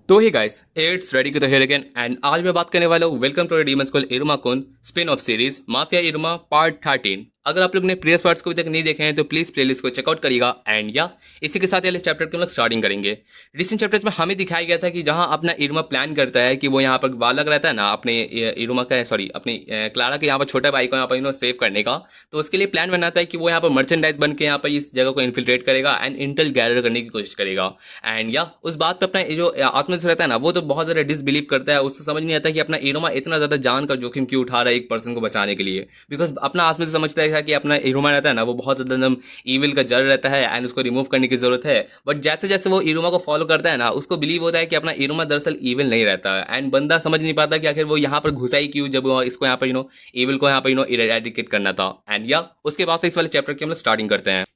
तो hi guys it's ready to hear again and आज मैं बात करने वाला हूँ welcome to demon school Iruma kun spin off series mafia Iruma part 13। अगर आप लोग ने प्रीवियस पार्ट्स को अभी तक नहीं देखे हैं तो प्लीज प्लेलिस्ट को चेकआउट करिएगा। एंड या इसी के साथ ये चैप्टर के हम लोग स्टार्टिंग करेंगे। रिसेंट चैप्टर्स में हमें दिखाया गया था कि जहां अपना इरुमा प्लान करता है कि वो यहाँ पर बालक रहता है ना अपने इरुमा का सॉरी अपनी क्लारा के यहाँ पर छोटा भाई को यहाँ पर सेव करने का। तो उसके लिए प्लान बनाता है कि वो यहाँ पर मर्चेंडाइज बन के यहाँ पर इस जगह को इन्फिल्ट्रेट करेगा एंड इंटेल गैदर करने की कोशिश करेगा। एंड या उस बात पे अपना जो आत्मविश्वास रहता है ना वो तो बहुत ज्यादा डिसबिलीव करता है। उससे समझ नहीं आता कि अपना इरोमा इतना ज्यादा जान का जोखिम क्यों उठा रहा है एक पर्सन को बचाने के लिए। बिकॉज अपना आत्मविश्वास समझता है कि अपना इरोमा रहता है ना वो बहुत ज्यादा एकदम ईविल का जड़ रहता है एंड उसको रिमूव करने की जरूरत है। बट जैसे जैसे वो इरोमा को फॉलो करता है ना उसको बिलीव होता है कि अपना इरोमा दरअसल ईविल नहीं रहता है। एंड बंदा समझ नहीं पाता कि आखिर वो यहाँ पर घुसा ही क्यों जब इसको यहाँ पर ईविल को यहाँ पर इरेडिकेट करना था। एंड या उसके बाद से इस वाले चैप्टर की हम लोग स्टार्टिंग करते हैं।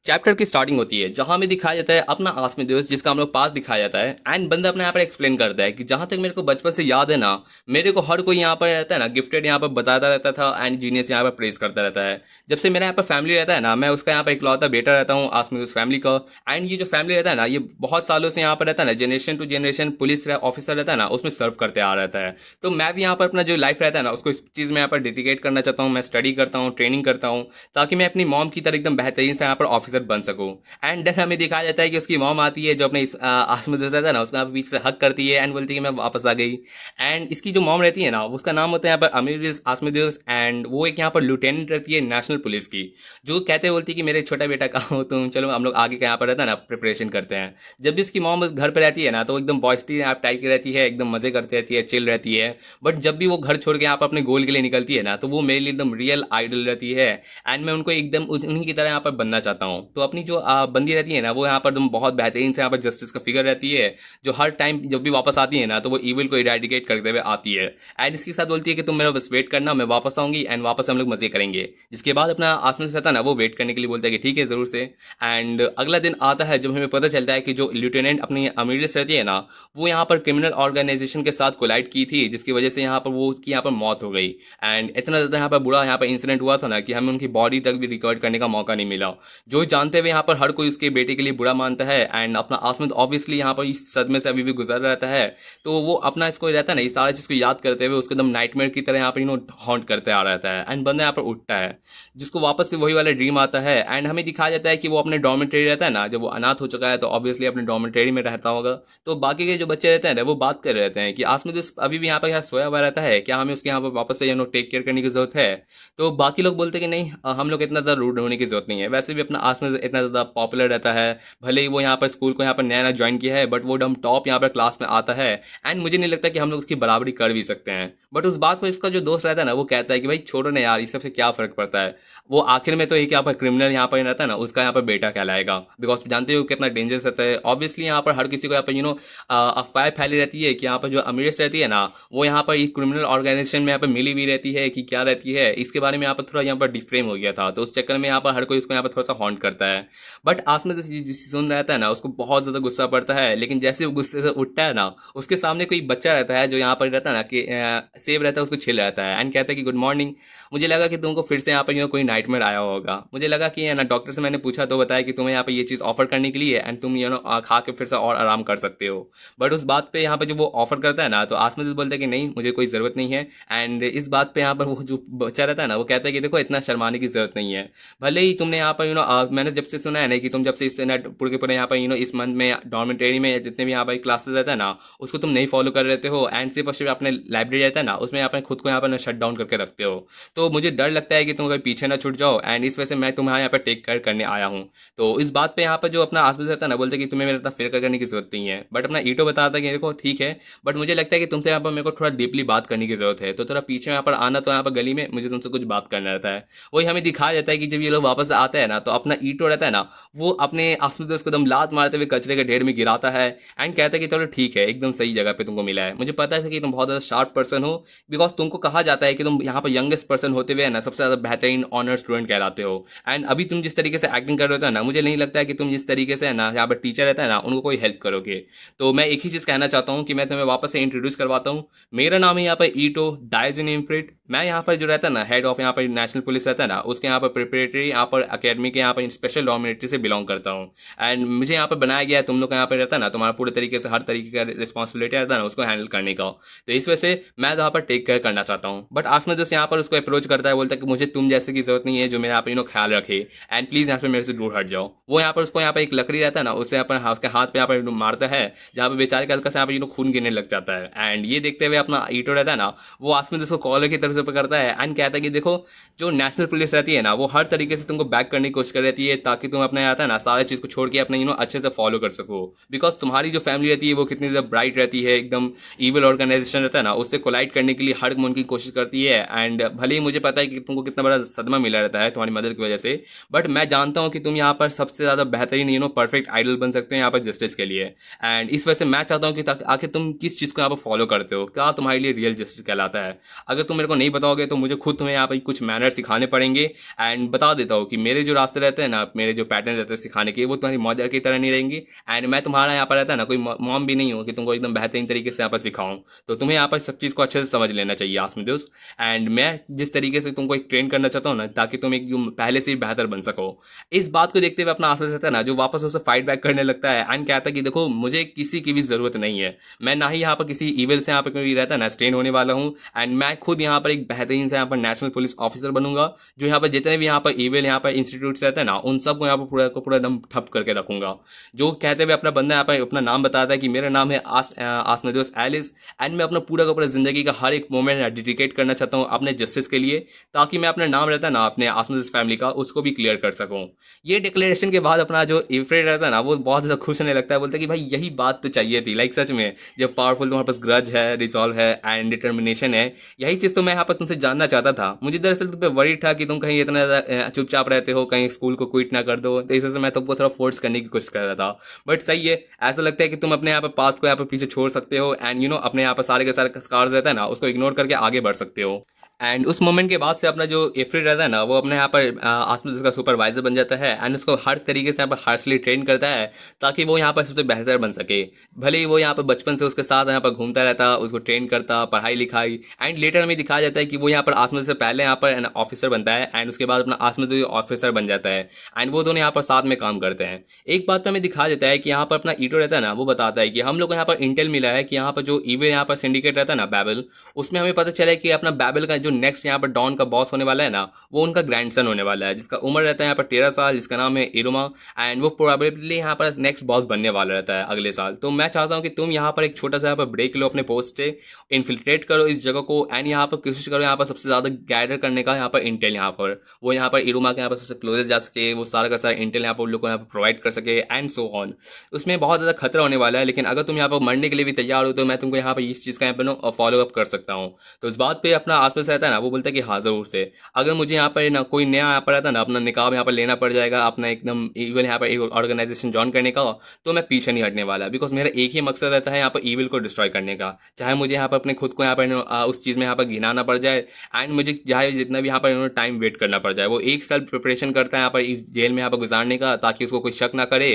चैप्टर की स्टार्टिंग होती है जहां में दिखाया जाता है अपना आसमी दिवस जिसका हम लोग पास दिखाया जाता है। एंड बंदा अपने यहाँ पर एक्सप्लेन करता है कि जहां तक मेरे को बचपन से याद है ना मेरे को हर कोई यहाँ पर रहता है ना गिफ्टेड यहाँ पर बताता रहता था एंड जीनियस यहाँ पर प्रेस करता रहता है। जब से मेरा यहाँ पर फैमिली रहता है ना मैं उसका यहाँ पर इकलौता बेटा रहता हूँ आसमी दिवस फैमिली का। एंड ये जो फैमिली रहता है ना ये बहुत सालों से यहाँ पर रहता है ना generation to generation police officer रहता है ना उसमें सर्व करते आ रहता है। तो मैं भी यहाँ पर अपना जो लाइफ रहता है ना उसको इस चीज़ में यहाँ पर डेडिकेट करना चाहता हूँ। मैं स्टडी करता हूँ ट्रेनिंग करता हूँ ताकि मैं अपनी मॉम की तरह एकदम बेहतरीन से यहाँ पर ऑफिसर बन सकूँ। एंड देन हमें दिखाया जाता है कि उसकी मॉम आती है जो अपने आसमत रहता है ना उसका बीच से हक करती है एंड बोलती है मैं वापस आ गई। एंड इसकी जो मॉम रहती है ना उसका नाम होता है यहाँ पर अमीर आसमत एंड वो एक यहाँ पर लिeutenant रहती है नेशनल पुलिस की जो कहते बोलती है कि मेरे छोटा बेटा कहाँ हो तुम चलो हम लोग आगे का यहाँ पर रहता है ना प्रिपरेशन करते हैं। जब भी इसकी मॉम घर पर रहती है ना तो एकदम बॉयस्टी टाइप की रहती है एकदम मजे करती रहती है चिल रहती है। बट जब भी वो घर छोड़ के यहाँ पर अपने गोल के लिए निकलती है ना तो वो मेरे लिए एकदम रियल आइडल रहती है एंड मैं उनको एकदम उन्हीं की तरह यहाँ पर बनना चाहता हूँ। तो अपनी जो बंदी रहती है ना वो यहाँ पर तुम बहुत बेहतरीन से यहाँ पर जस्टिस का फिगर रहती है जो हर टाइम जब भी वापस आती है ना तो वो ईविल को इरेडिकेट करते हुए आती है। एंड इसके साथ बोलती है कि तुम मेरा बस वेट करना मैं वापस आऊंगी एंड वापस हम लोग मजे करेंगे। जिसके बाद अपना आसमान से आता है ना वो वेट करने के लिए बोलता है कि ठीक है जरूर से। एंड अगला दिन आता है जब हमें पता चलता है कि जो लिeutenant अपनी अमीरस रहती है ना वो यहाँ पर क्रिमिनल ऑर्गेनाइजेशन के साथ कोलाइड की थी जिसकी वजह से यहाँ पर वो की यहाँ पर मौत हो गई। एंड इतना ज्यादा यहाँ पर बुरा यहाँ पर इंसिडेंट हुआ था ना कि हमें उनकी बॉडी तक भी रिकवर करने का मौका नहीं मिला। जो जानते हुए यहाँ पर हर कोई उसके बेटे के लिए बुरा मानता है एंड अपना आसमत ऑब्वियसली यहाँ पर इस सदमे से अभी भी गुजर रहता है। तो वो अपना इसको रहता है ना इस सारा चीज को याद करते हुए उसको एकदम नाइटमेयर की तरह यहाँ पर हॉन्ट करते आ रहता है। एंड बंदा यहाँ पर उठता है जिसको वापस से वही वाला ड्रीम आता है। एंड हमें दिखाया जाता है कि वो अपने डॉर्मेटरी रहता है ना जब वो अनाथ हो चुका है तो ऑब्वियसली अपने डॉर्मेटरी में रहता होगा। तो बाकी के जो बच्चे रहते हैं ना वो बात कर रहे रहते हैं कि आसमत अभी भी यहाँ पर सोया हुआ रहता है क्या हमें उसके यहाँ पर वापस से टेक केयर करने की जरूरत है। तो बाकी लोग बोलते हैं कि नहीं हम लोग इतना ज़्यादा रूड होने की जरूरत नहीं है। वैसे भी अपना आसमत इतना ज़्यादा पॉपुलर रहता है भले ही वो यहाँ पर स्कूल को यहाँ पर नया नया ज्वाइन किया है बट वो एकदम टॉप यहाँ पर क्लास में आता है। एंड मुझे नहीं लगता कि हम लोग उसकी बराबरी कर भी सकते हैं। बट उस बात पर इसका जो दोस्त रहता है ना वो कहता है कि भाई छोड़ो ना यार इस सबसे क्या फर्क पड़ता है। वो आखिर में तो एक यहाँ पर क्रिमिनल यहाँ पर रहता है ना उसका यहाँ पर बेटा कहलाएगा। बिकॉज जानते हो कितना डेंजरस रहता है। ऑब्वियसली यहाँ पर हर किसी को यहाँ पर अफवाह फैली रहती है कि यहाँ पर जो अमीरस रहती है ना वो यहाँ पर एक क्रिमिनल ऑर्गेनाइजेशन में यहाँ पर मिली हुई रहती है कि क्या रहती है इसके बारे में यहाँ पर थोड़ा यहाँ पर डिफ्रेम हो गया था। तो उस चक्कर में यहाँ पर हर कोई उसको यहाँ पर थोड़ा सा हॉन्ट करता है। बट आसमान सुन रहता है ना उसको बहुत ज्यादा गुस्सा पड़ता है लेकिन जैसे वो गुस्से से उठता है ना उसके सामने कोई बच्चा रहता है जो यहाँ पर रहता है ना कि सेब रहता है उसको छिल रहता है एंड कहता है कि गुड मॉर्निंग। मुझे लगा कि तुमको फिर से यहाँ पर कोई नाइटमेयर आया होगा। मुझे लगा कि ना डॉक्टर से मैंने पूछा तो बताया कि तुम्हें यहाँ पर ये चीज़ ऑफर करने के लिए एंड तुम खा के फिर से और आराम कर सकते हो। बट उस बात पे यहाँ पे जो वो ऑफर करता है ना तो आसमान बोलता है कि नहीं मुझे कोई ज़रूरत नहीं है। एंड इस बात पे यहाँ पर वो जो बच्चा रहता है ना वो कहता है कि देखो इतना शर्माने की जरूरत नहीं है। भले ही तुमने यहाँ पर मैंने जब से सुना है ना कि तुम जब से इस पूरे के पूरे यहाँ पर इस मंथ में डॉर्मेटरी में जितने भी यहाँ पर क्लासेस रहता है ना उसको तुम नहीं फॉलो कर रहते हो एंड सिर्फ और सिर्फ अपने लाइब्रेरी रहता है ना उसमें अपने खुद को यहाँ पर शट डाउन करके रखते हो। तो मुझे डर लगता है कि तुम कहीं पीछे ना छूट जाओ एंड इस वजह से मैं तुम्हारे यहाँ पर टेक केयर करने आया हूँ। तो इस बात पे यहाँ पर जो अपना आसपास रहता है ना बोलते कि तुम्हें मेरे साथ फिक्र करने की जरूरत नहीं है। बट अपना ईटो बताता है कि देखो ठीक है बट मुझे लगता है कि तुमसे यहाँ पर मेरे को थोड़ा डीपली बात करने की जरूरत है तो थोड़ा पीछे यहाँ पर आना तो यहाँ पर गली में मुझे तुमसे कुछ बात करना रहता है। वही हमें दिखाया जाता है कि जब ये लोग वापस आते हैं ना तो अपना ईटो रहता है ना वो अपने आसपास को दम लात मारते हुए कचरे के ढेर में गिराता है एंड कहता है कि चलो ठीक है एकदम सही जगह पे तुमको मिला है। मुझे पता है कि तुम बहुत ज़्यादा शार्प पर्सन हो बिकॉज तुमको कहा जाता है कि तुम यहाँ पर यंगेस्ट पर्सन होते हुए ना सबसे ज़्यादा बेहतरीन ऑनर स्टूडेंट कहलाते हो। एंड अभी तुम जिस तरीके से एक्टिंग कर रहे हो ना मुझे नहीं लगता है कि तुम जिस तरीके से ना यहाँ पर टीचर रहता है ना उनको कोई हेल्प करोगे। तो मैं एक ही चीज़ कहना चाहता हूँ कि मैं तुम्हें वापस से इंट्रोड्यूस करवाता हूँ। मेरा नाम है यहाँ पर ईटो डायजन इम्फ्रिट। मैं यहाँ पर जो रहता है ना हेड ऑफ यहाँ पर नेशनल पुलिस रहता है ना उसके यहाँ पर प्रिपरेटरी यहाँ पर अकेडमी के यहाँ पर स्पेशल डोमिनेटरी से बिलोंग करता हूँ एंड मुझे यहाँ पर बनाया गया है, तुम लोग का यहाँ पर रहता है ना, तुम्हारा पूरे तरीके से हर तरीके का रिस्पॉन्सिबिलिटी रहता है ना उसको हैंडल करने का। तो इस वजह से मैं यहाँ पर टेक केयर करना चाहता हूँ। बट आसमा दोस्त यहाँ पर उसको अप्रोच करता है, बोलता है कि मुझे तुम जैसे की जरूरत नहीं है जो मेरे यहाँ पर ख्याल रखे एंड प्लीज यहाँ पर मेरे से दूर हट जाओ। वो यहाँ पर उसको यहाँ पर एक लकड़ी रहता है ना, उससे यहाँ पर उसके हाथ पे यहाँ पर मारता है, जहाँ पे बेचारे का हल्का से यहाँ पर खून गिरने लग जाता है। एंड ये देखते हुए अपना ईटो रहता है ना, वो आसमा दोस्त को कॉलर की तरफ से पकड़ता है एंड कहता है कि देखो जो नेशनल पुलिस रहती है ना, वो हर तरीके से तुमको बैक करने की कोशिश कर रहती है ताकि तुम अपने आता है ना सारे चीज को छोड़ के अपने अच्छे से फॉलो कर सको। बिकॉज तुम्हारी जो फैमिली रहती है वो कितनी ज्यादा ब्राइट रहती है, एकदम इविल ऑर्गेनाइजेशन रहता है ना, उससे कोलाइड करने के लिए हर मन की कोशिश करती है। एंड भले ही मुझे पता है कि तुमको कितना बड़ा सदमा मिला रहता है तुम्हारी मदर की वजह से, बट मैं जानता हूँ कि तुम यहाँ पर सबसे ज्यादा बेहतरीन परफेक्ट आइडल बन सकते हो यहाँ पर जस्टिस के लिए। एंड इस वजह से मैं चाहता हूँ कि आखिर तुम किस चीज को यहाँ पर फॉलो करते हो, क्या तुम्हारे लिए रियल जस्टिस कहलाता है। अगर तुम मेरे को नहीं बताओगे तो मुझे खुद तुम्हें यहाँ पर कुछ मैनर सिखाने पड़ेंगे। एंड बता देता हूँ कि मेरे जो रास्ते रहते हैं ना, मेरे जो पैटर्न रहते हैं सिखाने के, वो तुम्हारी मदर की तरह नहीं रहेंगी। एंड मैं तुम्हारा यहाँ पर रहता है ना कोई मॉम भी नहीं हूँ कि तुमको एकदम बेहतरीन तरीके से यहाँ पर सिखाऊं। तो तुम्हें यहाँ पर सब चीज़ को अच्छे से समझ लेना चाहिए आसमी दोस्त। एंड मैं जिस तरीके से तुमको एक ट्रेन करना चाहता हूँ ना, ताकि तुम एक पहले से ही बेहतर बन सको, इस बात को देखते हुए अपना आसमी रहता है ना जो वापस उसे फाइट बैक करने लगता है एंड कहता है कि देखो मुझे किसी की भी जरूरत नहीं है, मैं ना ही यहाँ पर किसी ईविल से यहाँ पर कोई रहता है ना स्ट्रेन होने वाला हूँ। एंड मैं खुद यहाँ पर एक बेहतरीन से यहाँ पर नेशनल पुलिस ऑफिसर बनूंगा, जो यहाँ पर जितने भी यहाँ पर ईविल यहाँ पर इंस्टीट्यूट रहते हैं ना उन सबको यहाँ पर पूरा एकदम ठप करके रखूंगा। जो कहते हुए अपना बंदा यहाँ पर अपना नाम बताता है कि मेरा नाम है आसमदोस एलिस एंड मैं अपना पूरा का पूरा जिंदगी का हर एक मोमेंट डेडिकेट करना चाहता हूँ अपने जस्टिस के लिए, ताकि मैं अपना नाम रहता है ना अपने आसमदोस फैमिली का उसको भी क्लियर कर सकूँ। ये डिक्लेरेशन के बाद अपना जो इफ्रेड रहता है ना वो बहुत ज़्यादा खुश होने लगता है, बोलता है कि भाई यही बात तो चाहिए थी। लाइक सच में जब पावरफुल तुम्हारे पास ग्रज है, रिजॉल्व है एंड डिटर्मिनेशन है, यही चीज़ तो मैं यहाँ पर तुमसे जानना चाहता था। मुझे दरअसल तुम पे वरी था कि तुम कहीं इतना ज़्यादा चुपचाप रहते हो, कहीं स्कूल को क्विट ना कर दो, तो इस वजह से मैं तुमको थोड़ा फोर्स करने की कोशिश कर रहा था। बट सही है, ऐसा लगता है कि तुम अपने यहाँ पर पास्ट को यहाँ पर पीछे छोड़ सकते हो एंड अपने यहाँ पर सारे के सारे स्कार्स रहता है ना उसको इग्नोर करके आगे बढ़ सकते हो। एंड उस मोमेंट के बाद से अपना जो एफ्रिड रहता है ना वो अपने यहाँ पर आसपास का सुपरवाइजर बन जाता है एंड उसको हर तरीके से यहाँ पर हार्शली ट्रेन करता है ताकि वो यहाँ पर सबसे बेहतर बन सके। भले ही वो यहाँ पर बचपन से उसके साथ यहाँ पर घूमता रहता, उसको ट्रेन करता, पढ़ाई लिखाई, एंड लेटर में दिखाया जाता है कि वो यहाँ पर आसपास से पहले यहाँ पर ऑफिसर बनता है एंड उसके बाद अपना आसपास ऑफिसर बन जाता है एंड वो दोनों यहाँ पर साथ में काम करते हैं। एक बात पर हमें दिखाया जाता है कि यहाँ पर अपना ईटो रहता है ना वो बताता है कि हम लोग को यहाँ पर इंटेल मिला है कि यहाँ पर जो ईवे यहाँ पर सिंडिकेट रहता है ना बैबल, उसमें हमें पता चला है कि अपना बैबल का जो नेक्स्ट यहाँ पर डॉन का बॉस होने वाला है ना वो उनका ग्रैंडसन होने वाला है, जिसका उम्र रहता है यहाँ पर 13 साल, जिसका नाम है इरुमा एंड वो प्रोबेबली यहाँ पर नेक्स्ट बॉस बनने वाला रहता है अगले साल। तो मैं चाहता हूँ कि तुम यहाँ पर एक छोटा सा यहाँ पर ब्रेक लो अपने पोस्ट से, इन्फिल्ट्रेट करो इस जगह को एंड यहाँ पर कोशिश करो यहाँ पर सबसे ज्यादा गैदर करने का यहाँ पर इंटेल, यहाँ पर वो यहाँ पर इरुमा के यहाँ पर सबसे क्लोजेस्ट जा सके, वो सारा का सारा इंटेल यहाँ पर उन लोग को यहाँ पर प्रोवाइड कर सके एंड सो ऑन। उसमें बहुत ज्यादा खतरा होने वाला है, लेकिन अगर तुम यहाँ पर मरने के लिए भी तैयार हो तो मैं तुमको यहाँ पर इस चीज का यहाँ पर फॉलो अप कर सकता हूँ। तो इस बात पे अपना आसपास रहता है ना वो बोलता है कि हाँ जरूर से, अगर मुझे यहाँ पर ना कोई नया यहाँ पर रहता ना अपना निकाब यहाँ पर लेना पड़ जाएगा अपना एकदम इविल यहाँ पर ऑर्गेनाइजेशन ज्वाइन करने का, तो मैं पीछे नहीं हटने वाला। बिकॉज मेरा एक ही मकसद रहता है यहाँ पर इविल को डिस्ट्रॉय करने का, चाहे मुझे यहाँ पर अपने खुद को यहाँ पर उस चीज़ में यहाँ पर गिनाना पड़ जाए एंड मुझे चाहे जितना भी यहाँ पर टाइम वेट करना पड़ जाए। वो एक साल प्रिपरेशन करता है यहाँ पर इस जेल में यहाँ पर गुजारने का ताकि उसको कोई शक ना करे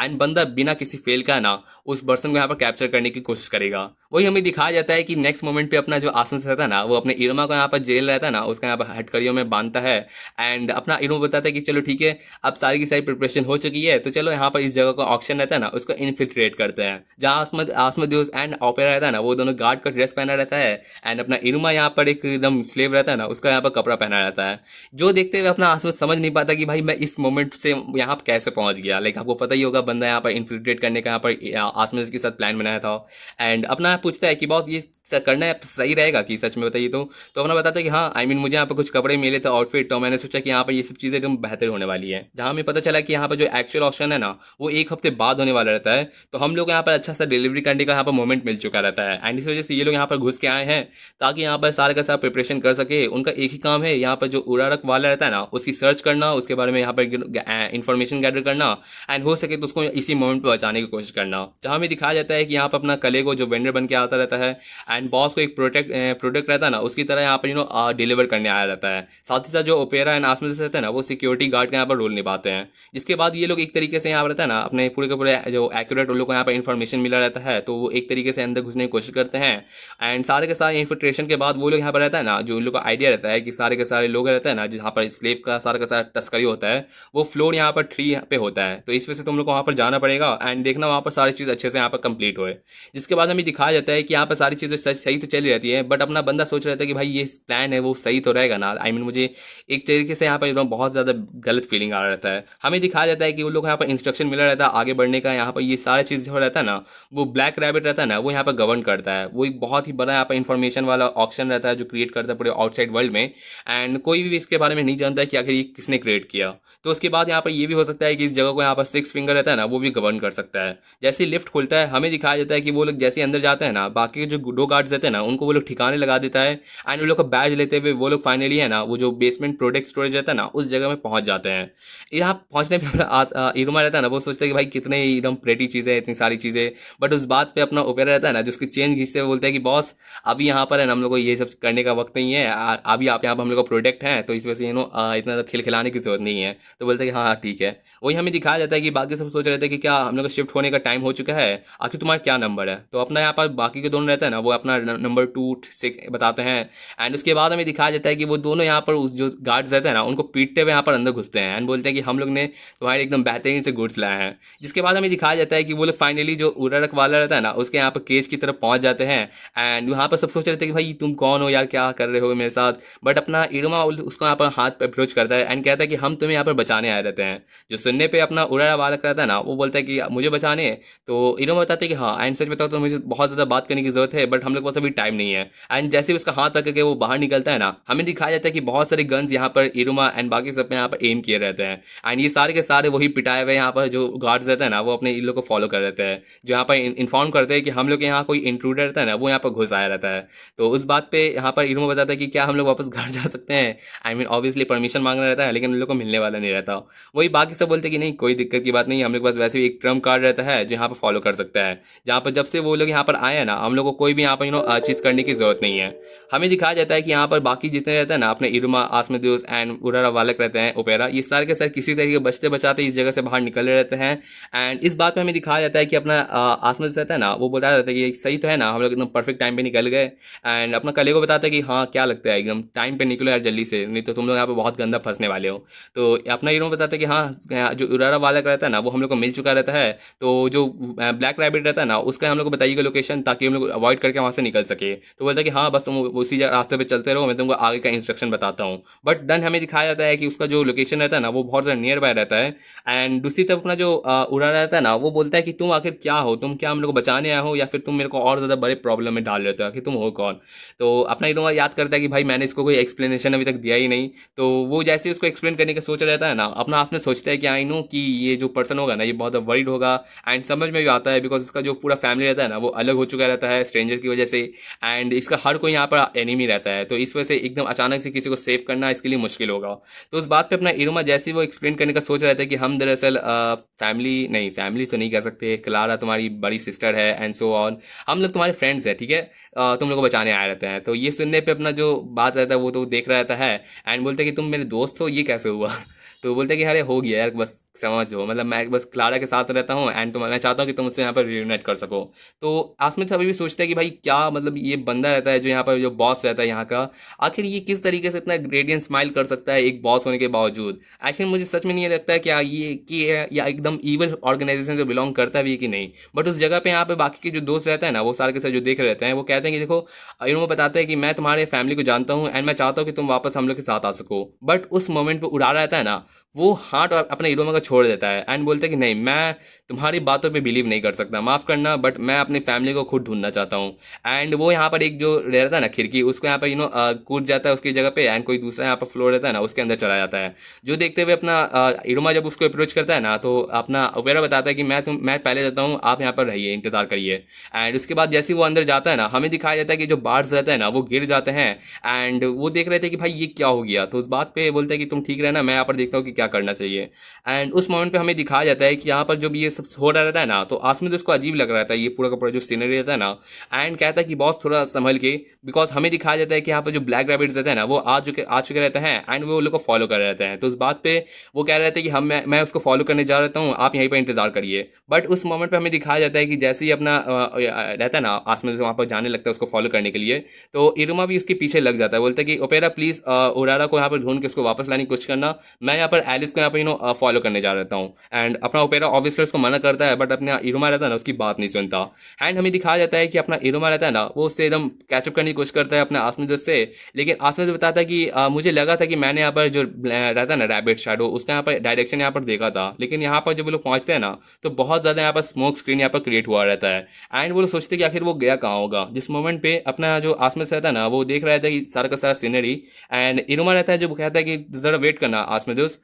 एंड बंदा बिना किसी फेल का ना उस पर्सन को यहाँ पर कैप्चर करने की कोशिश करेगा। वही हमें दिखाया जाता है कि नेक्स्ट मोमेंट पे अपना जो आसन रहता है ना वो अपने इरमा को यहाँ पर जेल रहता है ना उसका यहाँ पर हथकड़ियों में बांधता है एंड अपना इरमा बताता है कि चलो ठीक है अब सारी की सारी प्रिपरेशन हो चुकी है, तो चलो यहाँ पर इस जगह का ऑक्शन रहता है ना उसको इन्फिल्ट्रेट करते हैं। जहाँ आसमदियोस एंड ओपेरा रहता है ना वो दोनों गार्ड का ड्रेस पहना रहता है एंड अपना इरमा यहाँ पर एक एकदम स्लेव रहता है ना उसका यहाँ पर कपड़ा पहना रहता है, जो देखते हुए अपना आसमद समझ नहीं पाता कि भाई मैं इस मोमेंट से यहाँ पर कैसे पहुंच गया। लाइक आपको पता ही होगा बंदा यहाँ पर इन्फिल्ट्रेट करने का यहाँ पर आसमद के साथ प्लान बनाया था एंड अपना पूछता है कि बॉस ये करना है सही रहेगा कि सच में बताइए। तो अपना बताता है कि हाँ आई मीन मुझे यहाँ पर कुछ कपड़े मिले थे आउटफिट, तो मैंने सोचा कि यहाँ पर ये सब चीज़ें एकदम बेहतर होने वाली है। जहाँ हमें पता चला कि यहाँ पर जो एक्चुअल ऑप्शन है ना वो एक हफ्ते बाद होने वाला रहता है, तो हम लोग यहाँ पर अच्छा सा डिलीवरी करने का यहाँ पर मोमेंट मिल चुका रहता है एंड इस वजह से ये लोग यहाँ पर घुस के आए हैं ताकि यहाँ पर सारे का सारा प्रिपरेशन कर सके। उनका एक ही काम है यहाँ पर जो उड़ारक वाला रहता है ना उसकी सर्च करना, उसके बारे में यहाँ पर इन्फॉर्मेशन गैदर करना एंड हो सके तो उसको इसी मोमेंट पर बचाने की कोशिश करना। जहाँ हमें दिखाया जाता है कि यहाँ पर अपना कलेगो जो वेंडर बन के आता रहता है एंड एंड बॉस को एक प्रोडक्ट रहता है ना उसकी तरह यहाँ पर डिलीवर करने आया रहता है। साथ ही साथ जो ओपेरा एंड आसमिस रहते हैं ना वो सिक्योरिटी गार्ड का यहाँ पर रोल निभाते हैं। जिसके बाद ये लोग एक तरीके से यहाँ पर रहता है ना अपने पूरे के पूरे जो एक्यूरेट उन लोग को यहाँ पर इन्फॉर्मेशन मिला रहता है, तो वो एक तरीके से अंदर घुसने की कोशिश करते हैं। एंड सारे के सारे इन्फिल्ट्रेशन के बाद वो लोग यहाँ पर रहता है ना, जो उन लोग का आइडिया रहता है कि सारे के सारे लोग रहते हैं ना जहाँ पर स्लेव का सारा तस्करी होता है, वो फ्लोर यहाँ पर 3 पे होता है। तो इस वजह से तुम लोग को वहाँ पर जाना पड़ेगा एंड देखना वहाँ पर सारी चीज़ अच्छे से यहाँ पर कंप्लीट होए। जिसके बाद हमें दिखाया जाता है कि यहाँ पर सारी चीज़ें सही तो चली रहती है, बट अपना बंदा सोच रहा था कि भाई ये प्लान है वो सही तो रहेगा ना। आई मीन मुझे एक तरीके से यहाँ पर बहुत ज़्यादा गलत फीलिंग आ रहा रहता है। हमें दिखाया जाता है कि वो लोग यहाँ पर इंस्ट्रक्शन मिला रहता है आगे बढ़ने का। यहाँ पर ये सारी चीज़ जो रहता है ना, वो ब्लैक रैबिट रहता है ना, वो यहाँ पर गवर्न करता है। वो एक बहुत ही बड़ा यहाँ पर इन्फॉर्मेशन वाला ऑप्शन रहता है जो क्रिएट करता है पूरे आउटसाइड वर्ल्ड में, एंड कोई भी इसके बारे में नहीं जानता है कि आखिर ये किसने क्रिएट किया। तो उसके बाद यहाँ पर ये भी हो सकता है कि इस जगह को यहाँ पर 6 फिंगर रहता है ना वो भी गवर्न कर सकता है। जैसे ही लिफ्ट खुलता है हमें दिखाया जाता है कि वो लोग जैसे अंदर जाते हैं ना, बाकी के जो 2 गार्ड्स रहते हैं ना उनको वो लोग ठिकाने लगा देता है एंड वो लोग का बैज लेते हुए वो लोग फाइनली है ना वो जो बेसमेंट प्रोडक्ट स्टोरेज रहता है ना उस जगह में पहुंच जाते हैं। यहाँ पहुंचने पर अपना इरुमा रहता है ना वो सोचता है कि भाई कितने एकदम प्रेटी चीज़ें, इतनी सारी चीज़ें, बट उस बात पे अपना ओपेरा रहता है ना जिसकी चेन खींचते हुए बोलता है कि बॉस अभी यहाँ पर है ना हम लोग को ये सब करने का वक्त नहीं है, अभी आप यहाँ पर हम लोग का प्रोडक्ट है, तो इस वजह से इतना खिलखिलाने की जरूरत नहीं है। तो बोलते हैं कि हाँ ठीक है। वही हमें दिखाया जाता है कि बाकी सब सोच रहे थे कि क्या हम लोग का शिफ्ट होने का टाइम हो चुका है, आखिर तुम्हारा क्या नंबर है। तो अपना यहाँ पर बाकी के दोनों रहते हैं ना वो अपना नंबर 2 से बताते हैं एंड उसके बाद हमें दिखाया जाता है कि वो दोनों यहाँ पर उस जो गार्ड्स रहते हैं ना उनको पीटते हुए यहाँ पर अंदर घुसते हैं एंड बोलते हैं कि हम लोग ने तुम्हारे एकदम बेहतरीन से गुड्स लाए हैं। जिसके बाद हमें दिखाया जाता है कि वो लोग फाइनली जो उड़ारक वाला रहता है ना उसके यहाँ पर केज की तरफ पहुंच जाते हैं एंड वहाँ पर सब सोच रहे थे कि भाई तुम कौन हो यार, क्या कर रहे हो मेरे साथ। बट अपना इरुमा उसको यहाँ पर हाथ पे अप्रोच करता है एंड कहता है कि हम तुम्हें यहाँ पर बचाने आए रहते हैं। जो सुनने पे अपना उड़ारा वाला रहता है ना वो बोलता है कि मुझे बचाने, तो इरुमा बताते हैं कि हाँ एंड सच बताओ तो मुझे बहुत ज़्यादा बात करने की जरूरत है बट हम लोग के पास अभी टाइम नहीं है। एंड जैसे ही उसका हाथ पकड़ के वो बाहर निकलता है ना हमें दिखाया जाता है कि बहुत सारे गन्स यहाँ पर इरुमा एंड बाकी सब यहाँ पर एम किए रहते हैं एंड ये सारे के सारे वही पिटाए हुए यहाँ पर जो गार्ड्स रहते हैं ना वो अपने इन लोग को फॉलो कर रहते हैं, जो यहाँ पर इन्फॉर्म करते हैं कि हम लोग के यहाँ कोई इंट्रूडर रहता है ना वो यहाँ पर घुस आया रहता है। तो उस बात पे यहाँ पर इरुमा बताता है कि क्या हम लोग वापस घर जा सकते हैं। आई मीन ऑब्वियसली परमिशन मांगना रहता है लेकिन उन लोग को मिलने वाला नहीं रहता। वही बाकी सब बोलते हैं कि नहीं कोई दिक्कत की बात नहीं, हम लोग के पास वैसे भी एक ट्रम्प कार्ड रहता है जो यहाँ पर फॉलो कर सकता है। जहाँ पर जब से वो लोग यहाँ पर आए हैं ना हम लोग को कोई भी यहाँ पर चीज़ करने की जरूरत नहीं है। हमें दिखाया जाता है कि यहाँ पर बाकी जितने रहते हैं ना अपने इरुमा, आसमेदियोस एंड उरारा वालक रहते हैं ओपेरा, ये सारे के सारे किसी तरीके बचते बचाते इस जगह से बाहर निकल रहते हैं। एंड इस बात पे हमें दिखाया जाता है कि अपना आसमेदियोस रहता है ना वो बताया जाता है कि सही तो है ना, हम लोग एकदम परफेक्ट टाइम पे निकल गए। एंड अपना कले को बताता है कि हाँ क्या लगता है एकदम टाइम पे निकलो यार जल्दी से, नहीं तो तुम लोग यहाँ पे बहुत गंदा फंसने वाले हो। तो अपना इरुमा बताता है कि हाँ जो उरारा वालक रहता है ना वो हम लोग को मिल चुका रहता है, तो जो ब्लैक रैबिट रहता है ना उसका हम लोग को बताइएगा लोकेशन ताकि हम लोग अवॉइड करके वहाँ से निकल सके। तो बोलता है कि हाँ बस तुम उसी रास्ते पे चलते रहो, मैं तुमको आगे का इंस्ट्रक्शन बताता हूँ। बट डन हमें दिखाया जाता है कि उसका जो लोकेशन रहता है ना वो बहुत ज़्यादा नियर बाय रहता है। एंड दूसरी तरफ अपना जो उड़ा रहता है ना वो बोलता है कि तुम आखिर क्या हो, तुम क्या हम लोग को बचाने आए हो या फिर तुम मेरे को और ज़्यादा बड़े प्रॉब्लम में डाल रहे हो कि तुम हो कौन। तो अपना इनोवा याद करता है कि भाई मैंने इसको कोई एक्सप्लेनेशन अभी तक दिया ही नहीं। तो वो जैसे उसको एक्सप्लेन करने का सोच रहता है ना अपना आपने सोचता है कि आई नो कि ये जो पर्सन होगा ना ये बहुत वरीड होगा। एंड समझ में भी आता है बिकॉज इसका जो पूरा फैमिली रहता है ना वो अलग हो चुका रहता है स्ट्रेंजर की वजह से, एंड इसका हर कोई यहाँ पर एनिमी रहता है। तो इस वजह से एकदम अचानक से किसी को सेव करना इसके लिए मुश्किल होगा। तो उस बात पे अपना इरुमा जैसे ही वो एक्सप्लेन करने का सोच रहा था कि हम दरअसल फैमिली तो नहीं कह सकते, क्लारा तुम्हारी बड़ी सिस्टर है एंड सो ऑन, हम लोग तुम्हारे फ्रेंड्स हैं ठीक है, तुम लोग को बचाने आए रहते हैं। तो ये सुनने पे अपना जो बात रहता है वो तो देख रहा रहता है एंड बोलते हैं कि तुम मेरे दोस्त हो, ये कैसे हुआ। तो बोलते हैं कि अरे हो गया यार बस समझो, मतलब मैं बस क्लारा के साथ रहता हूँ एंड मैं चाहता हूँ कि तुम उससे यहाँ पर रियूनाइट कर सको। तो आसमित अभी भी सोचता है कि भाई क्या मतलब ये बंदा रहता है जो यहाँ पर जो बॉस रहता है यहाँ का, आखिर ये किस तरीके से इतना ग्रेडियंट स्माइल कर सकता है एक बॉस होने के बावजूद। आखिर मुझे सच में नहीं लगता है क्या ये कि है या एकदम इवल ऑर्गेनाइजेशन से बिलोंग करता भी है कि नहीं। बट उस जगह पे यहाँ पे बाकी के जो दोस्त रहते हैं ना वो सारे के साथ जो देख रहे रहते हैं वो कहते हैं कि देखो इन्होंने बताते हैं कि मैं तुम्हारे फैमिली को जानता हूँ एंड मैं चाहता हूँ कि तुम वापस हम लोग के साथ आ सको। बट उस मोमेंट पे उड़ा रहता है ना वो हार्ट और अपने इरोमा का छोड़ देता है एंड बोलता है कि नहीं मैं तुम्हारी बातों पे बिलीव नहीं कर सकता, माफ़ करना बट मैं अपनी फैमिली को खुद ढूंढना चाहता हूँ। एंड वो यहाँ पर एक जो रहता है ना खिड़की उसको यहाँ पर कूद जाता है उसकी जगह पे एंड कोई दूसरा यहाँ पर फ्लोर रहता है ना उसके अंदर चला जाता है। जो देखते हुए अपना इरोमा जब उसको अप्रोच करता है ना तो अपना ओपेरा बताता है कि मैं पहले जाता हूँ, आप यहाँ पर रहिए इंतजार करिए। एंड उसके बाद जैसे ही वो अंदर जाता है ना हमें दिखाया जाता है कि जो बार्ड्स रहता है ना वो गिर जाते हैं एंड वो देख रहे थे कि भाई ये क्या हो गया। तो उस बात पे बोलते हैं कि तुम ठीक रहना, मैं यहाँ पर देखता हूँ कि क्या क्या करना चाहिए। एंड उस मोमेंट पे हमें दिखाया जाता है कि यहाँ पर जब ये सब हो रहा रहता है ना, तो आसमी दोस्त को अजीब लग रहा था ये पूरा का पूरा जो सीनरी रहता है ना। एंड कहता है कि बॉस थोड़ा संभल के, बिकॉज हमें दिखाया जाता है कि यहाँ पर जो ब्लैक रैबिट्स रहते हैं ना वो आ चुके रहते हैं एंड वो लोग को फॉलो कर रहे रहते हैं। तो उस बात पे वो कह रहे थे कि मैं उसको फॉलो करने जा रहा हूँ, आप यहीं पर इंतजार करिए। बट उस मोमेंट पे हमें दिखाया जाता है कि जैसे ही अपना रहता है ना आसमान से वहाँ पर जाने लगता है उसको फॉलो करने के लिए, तो इरुमा भी उसके पीछे लग जाता है। बोलता है कि ओपेरा प्लीज उरारा को यहाँ पर ढूंढ के उसको वापस लाने की कोशिश करना, मैं यहाँ पर एलिस को यहाँ पर फॉलो करने जा रहता हूँ। एंड अपना ओपेरा ऑब्वियसली उसको मना करता है, बट अपना इरुमा रहता है ना उसकी बात नहीं सुनता। एंड हमें दिखाया जाता है कि अपना इरुमा रहता है ना वो उससे एकदम कैचअप करने की कोशिश करता है अपने आसमी दोस्त से। लेकिन आसमी दोस्त बताता है कि मुझे लगा था कि मैंने यहाँ पर जो रहता है ना रैबिट शैडो उसका यहाँ पर डायरेक्शन यहाँ पर देखा था, लेकिन यहाँ पर जब वो लोग पहुंचते हैं ना तो बहुत ज़्यादा यहाँ पर स्मोक स्क्रीन यहाँ पर क्रिएट हुआ रहता है। एंड वो लोग सोचते हैं कि आखिर वो गया कहाँ होगा। जिस मोमेंट पे अपना जो आसमान से रहता है ना वो देख रहा था कि सारा का सारा सीनरी। एंड इरुमा रहता है जो कहता है कि ज़रा वेट करना आसमान दोस्त,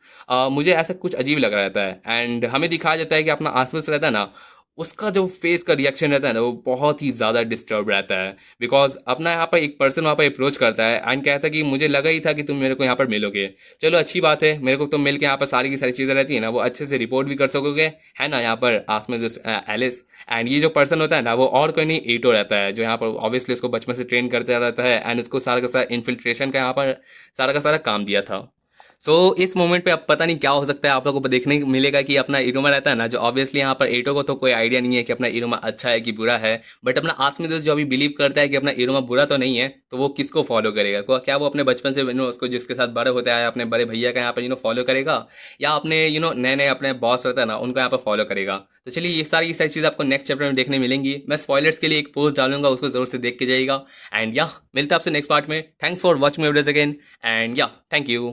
मुझे ऐसा कुछ अजीब लग रहा रहता है। एंड हमें दिखाया जाता है कि अपना आसमान से रहता है ना उसका जो फेस का रिएक्शन रहता है ना वो बहुत ही ज़्यादा डिस्टर्ब रहता है। बिकॉज अपना यहाँ पर एक पर्सन वहाँ पर अप्रोच करता है एंड कहता है कि मुझे लगा ही था कि तुम मेरे को यहाँ पर मिलोगे, चलो अच्छी बात है, मेरे को तुम मिल के यहाँ पर सारी की सारी चीज़ें रहती है ना वो अच्छे से रिपोर्ट भी कर सकोगे, है ना। यहाँ पर आसमान जो एलिस एंड ये जो पर्सन होता है ना वो और कोई नहीं ईटो रहता है, जो यहाँ पर ऑब्वियसली उसको बचपन से ट्रेन करते रहता है एंड उसको सारा का सारा इन्फिल्ट्रेशन का यहाँ पर सारा का सारा काम दिया था। सो इस मोमेंट पे अब पता नहीं क्या हो सकता है, आप लोगों को देखने को मिलेगा कि अपना इरुमा रहता है ना जो ऑब्वियसली यहाँ पर एटो को तो कोई आइडिया नहीं है कि अपना इरुमा अच्छा है कि बुरा है, बट अपना आसमी दोस्त जो अभी बिलीव करता है कि अपना इरुमा बुरा तो नहीं है, तो वो किसको फॉलो करेगा? क्या वो अपने बचपन से उसको जिसके साथ बड़े होते आए अपने बड़े भैया का यहाँ पर फॉलो करेगा, या अपने नए नए अपने बॉस रहता है ना उनको यहाँ पर फॉलो करेगा? तो चलिए ये सारी चीज़ आपको नेक्स्ट चैप्टर में देखने मिलेंगी। मैं स्पॉयलर्स के लिए एक पोस्ट डालूंगा, उसको जरूर से देख के जाइएगा। एंड या मिलता है आपसे नेक्स्ट पार्ट में। Thanks for watching my videos again and या थैंक यू।